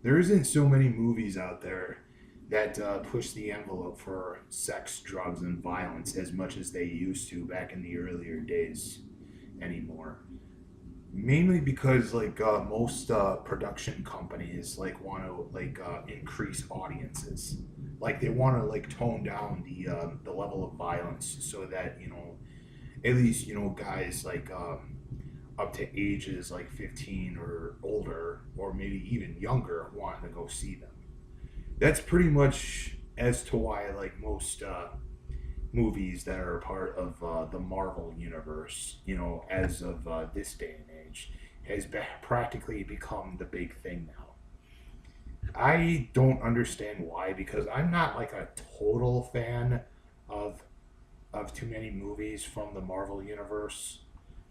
there isn't so many movies out there that push the envelope for sex, drugs, and violence as much as they used to back in the earlier days anymore. Mainly because most production companies want to increase audiences. Like they want to tone down the level of violence so that at least guys up to ages like 15 or older or maybe even younger want to go see them. That's pretty much as to why most movies that are a part of the Marvel universe, as of this day and age, practically become the big thing now. I don't understand why, because I'm not like a total fan of too many movies from the Marvel universe.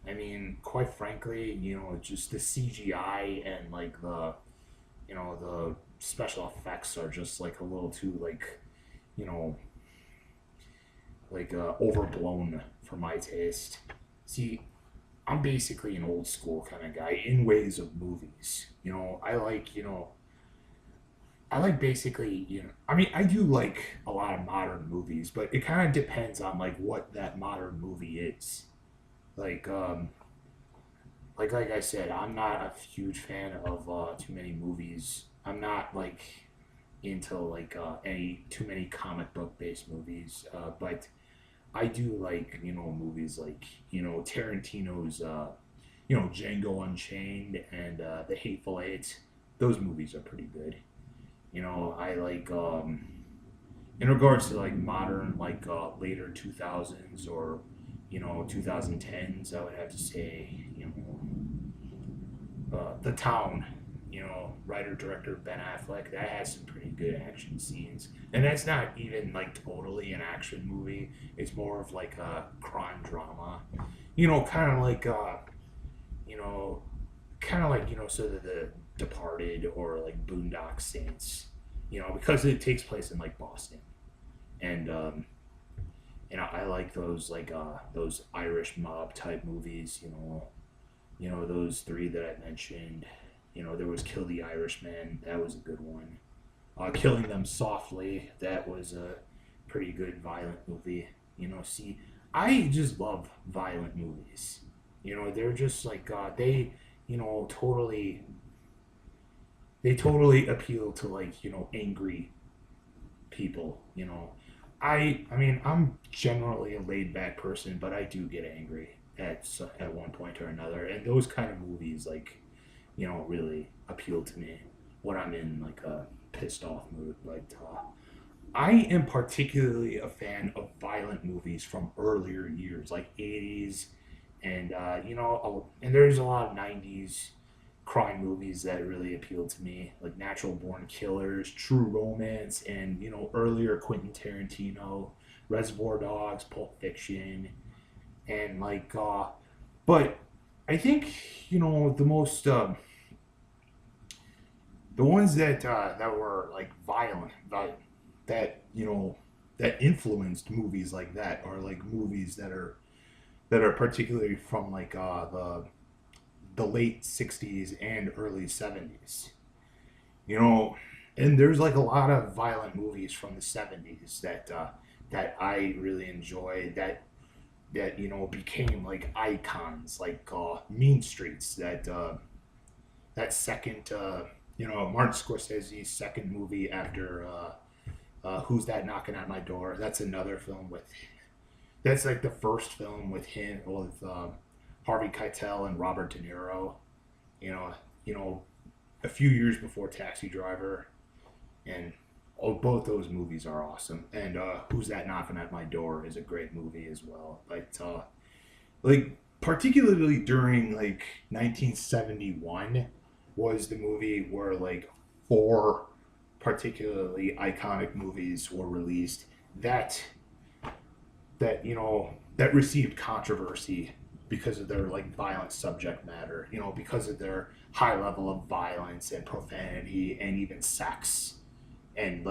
I mean, quite frankly, just the CGI and the special effects are just a little too you know, overblown for my taste. See, I'm basically an old school kind of guy in ways of movies. I like basically, I mean, I do like a lot of modern movies, but it kind of depends on what that modern movie is. Like, um, like I said, I'm not a huge fan of too many movies. I'm not into any too many comic book based movies, but I do like movies like Tarantino's Django Unchained and The Hateful Eight. Those movies are pretty good. I in regards to modern later 2000s or 2010s. I would have to say The Town. Writer director Ben Affleck, that has some pretty good action scenes, and that's not even totally an action movie. It's more of a crime drama. Kind of you know sort of The Departed or Boondock Saints. Because it takes place in Boston, and I like those Irish mob type movies. Those three that I mentioned. There was Kill the Irishman. That was a good one. Killing Them Softly. That was a pretty good violent movie. See, I just love violent movies. They're just they, totally they totally appeal to angry people. I mean, I'm generally a laid back person, but I do get angry at one point or another, and those kind of movies really appeal to me when I'm in a pissed off mood. But I am particularly a fan of violent movies from earlier years, like 80s, and and there's a lot of 90s crime movies that really appeal to me, like Natural Born Killers, True Romance, and earlier Quentin Tarantino, Reservoir Dogs, Pulp Fiction, and but I think the most the ones that were violent, that that influenced movies like that are movies that are particularly from the late 60s and early 70s. You know, and there's a lot of violent movies from the 70s that I really enjoy, that became icons, Mean Streets, that second Martin Scorsese's second movie after Who's That Knocking at My Door. That's another film with that's the first film with him, with Harvey Keitel and Robert De Niro. You know, you know, a few years before Taxi Driver, and both those movies are awesome. And Who's That Knocking at My Door is a great movie as well. But particularly during 1971 was the movie where four particularly iconic movies were released that that received controversy because of their violent subject matter, because of their high level of violence and profanity and even sex. And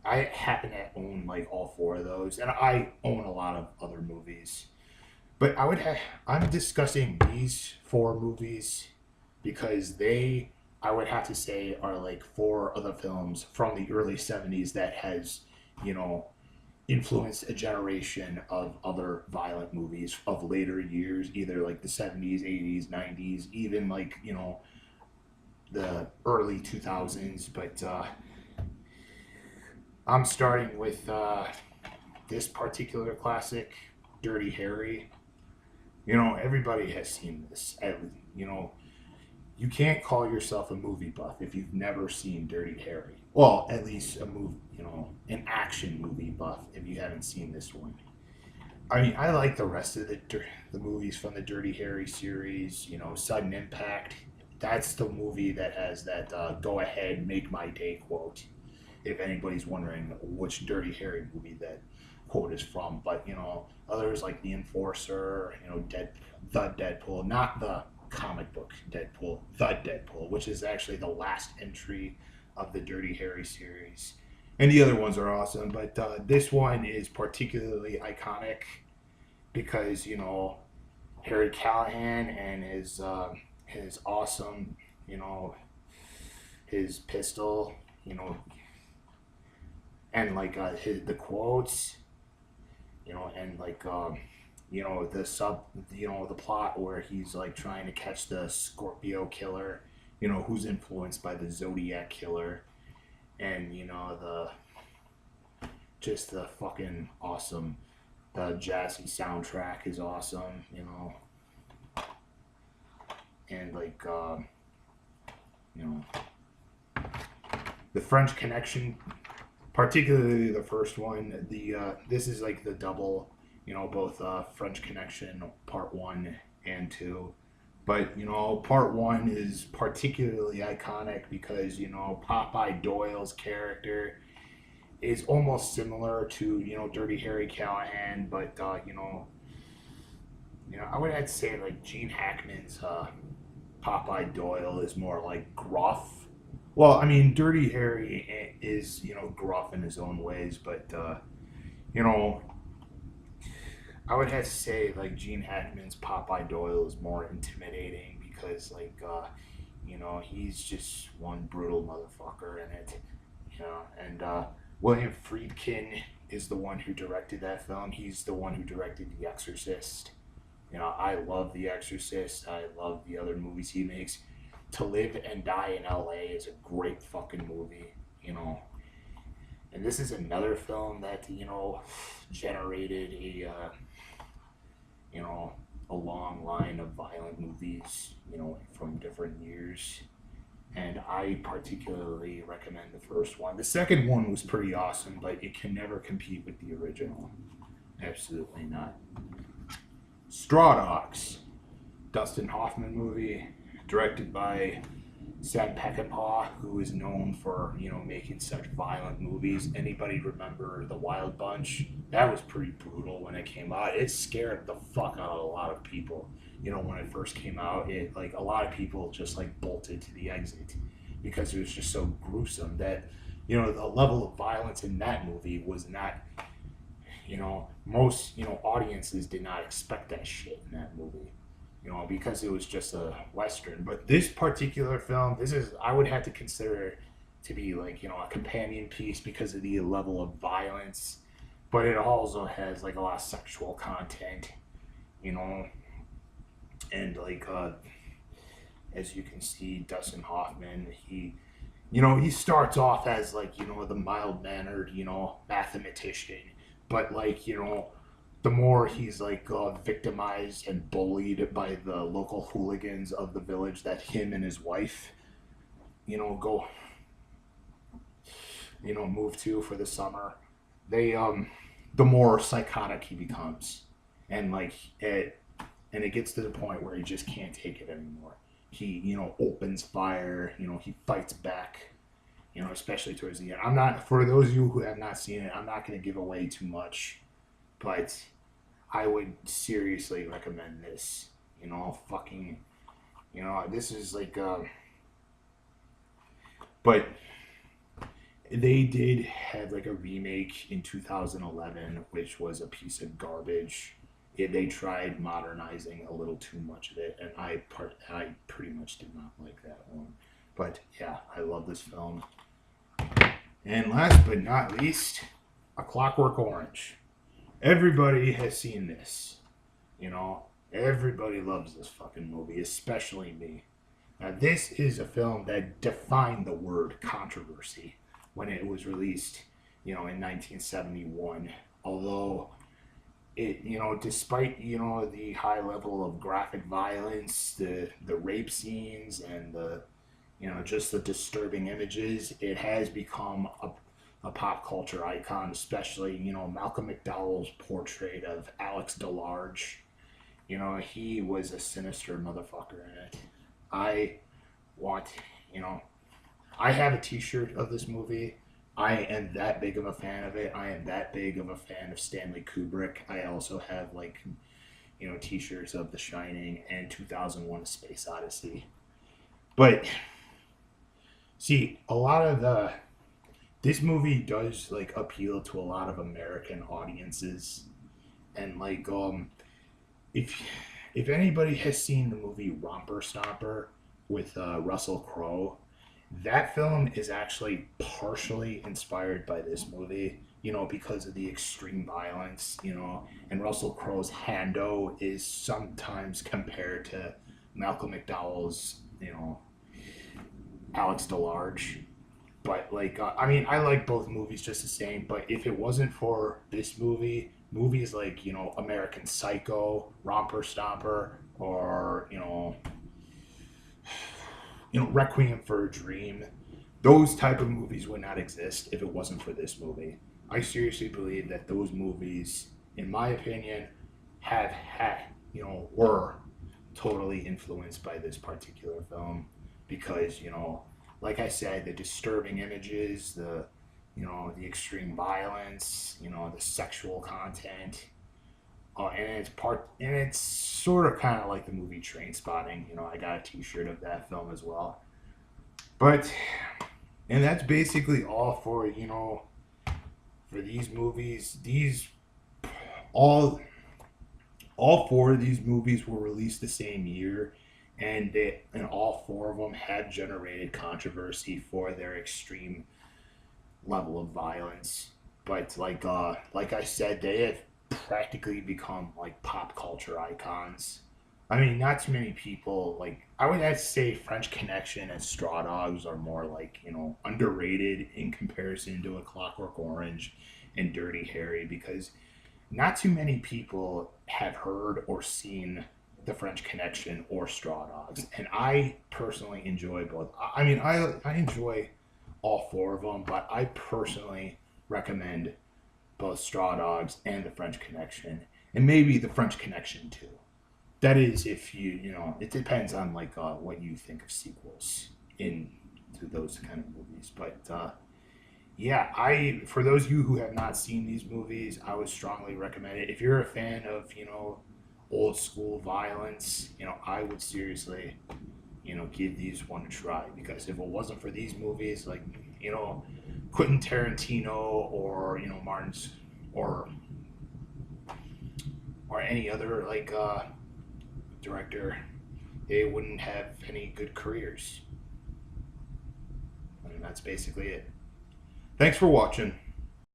I happen to own all four of those, and I own a lot of other movies. But I'm discussing these four movies because I would have to say are like four of the films from the early 70s that has, you know, influenced a generation of other violent movies of later years, either like the 70s, 80s, 90s, even like, you know, the early 2000s. But I'm starting with this particular classic, Dirty Harry. You know, everybody has seen this. You know, you can't call yourself a movie buff if you've never seen Dirty Harry. Well, at least a movie, you know, an action movie buff if you haven't seen this one. I mean, I like the rest of the movies from the Dirty Harry series. You know, Sudden Impact. That's the movie that has that "Go ahead, make my day" quote. If anybody's wondering which Dirty Harry movie that quote is from, but you know, others like The Enforcer, you know, the Deadpool, not the comic book Deadpool, the Deadpool, which is actually the last entry of the Dirty Harry series. And the other ones are awesome, but this one is particularly iconic because you know Harry Callahan and his awesome, you know, his pistol, you know, and like the quotes, you know, and like you know you know, the plot where he's like trying to catch the Scorpio killer, you know, who's influenced by the Zodiac killer, and you know just the fucking awesome, the jazzy soundtrack is awesome, you know, and like you know, the French Connection, particularly the first one. The this is like the double, you know, both French Connection Part 1 and 2. But you know, Part 1 is particularly iconic because you know Popeye Doyle's character is almost similar to, you know, Dirty Harry Callahan, but you know, I would have to say like Gene Hackman's Popeye Doyle is more like gruff. Well, I mean, Dirty Harry is, you know, gruff in his own ways, but you know, I would have to say like Gene Hackman's Popeye Doyle is more intimidating because like you know, he's just one brutal motherfucker in it, you know. And William Friedkin is the one who directed that film. He's the one who directed The Exorcist. You know, I love The Exorcist. I love the other movies he makes. To Live and Die in L.A. is a great fucking movie, you know. And this is another film that, you know, generated a you know, a long line of violent movies, you know, from different years. And I particularly recommend the first one. The second one was pretty awesome, but it can never compete with the original. Absolutely not. Straw Dogs, Dustin Hoffman movie, directed by Sam Peckinpah, who is known for, you know, making such violent movies. Anybody remember The Wild Bunch? That was pretty brutal when it came out. It scared the fuck out of a lot of people. You know, when it first came out, it like a lot of people just like bolted to the exit because it was just so gruesome that, you know, the level of violence in that movie was not, you know, most, you know, audiences did not expect that shit in that movie, you know, because it was just a Western. But this particular film, this is, I would have to consider to be like, you know, a companion piece because of the level of violence, but it also has like a lot of sexual content, you know, and like, as you can see, Dustin Hoffman, he, you know, he starts off as like, you know, the mild-mannered, you know, mathematician, but like, you know, the more he's like victimized and bullied by the local hooligans of the village that him and his wife, you know, go, you know, move to for the summer, they the more psychotic he becomes, and like it gets to the point where he just can't take it anymore. He, you know, opens fire, you know, he fights back, you know, especially towards the end. I'm not, for those of you who have not seen it, I'm not going to give away too much, but I would seriously recommend this. You know, fucking, you know, this is like, but they did have like a remake in 2011, which was a piece of garbage. They tried modernizing a little too much of it, and I pretty much did not like that one. But yeah, I love this film. And last but not least, A Clockwork Orange. Everybody has seen this. You know, everybody loves this fucking movie, especially me. Now, this is a film that defined the word controversy when it was released, in 1971. Although it, despite, the high level of graphic violence, the rape scenes, and just the disturbing images, it has become a pop culture icon, especially, Malcolm McDowell's portrait of Alex DeLarge. He was a sinister motherfucker in it. I want, I have a t-shirt of this movie. I am that big of a fan of it. I am that big of a fan of Stanley Kubrick. I also have, t-shirts of The Shining and 2001: A Space Odyssey. But, see, this movie does, appeal to a lot of American audiences. And, if anybody has seen the movie Romper Stomper with Russell Crowe, that film is actually partially inspired by this movie, because of the extreme violence, and Russell Crowe's Hando is sometimes compared to Malcolm McDowell's, Alex DeLarge. But, I like both movies just the same, but if it wasn't for this movie, movies like, American Psycho, Romper Stomper, or, Requiem for a Dream, those type of movies would not exist if it wasn't for this movie. I seriously believe that those movies, in my opinion, were totally influenced by this particular film because, like I said, the disturbing images, the extreme violence, the sexual content, and it's sort of kind of like the movie Trainspotting. I got a T-shirt of that film as well. But, and that's basically all for for these movies. All four of these movies were released the same year, and all four of them have generated controversy for their extreme level of violence. But like I said, they have practically become pop culture icons. I mean, not too many people I would have to say French Connection and Straw Dogs are more underrated in comparison to A Clockwork Orange and Dirty Harry, because not too many people have heard or seen The French Connection or Straw Dogs, and I personally enjoy both. I mean, I enjoy all four of them, but I personally recommend both Straw Dogs and The French Connection, and maybe The French Connection too. That is, if it depends on what you think of sequels into those kind of movies. But yeah, for those of you who have not seen these movies, I would strongly recommend it. If you're a fan of old school violence, I would seriously give these one a try, because if it wasn't for these movies, Quentin Tarantino or Martin's or any other director, they wouldn't have any good careers. And that's basically it. Thanks for watching.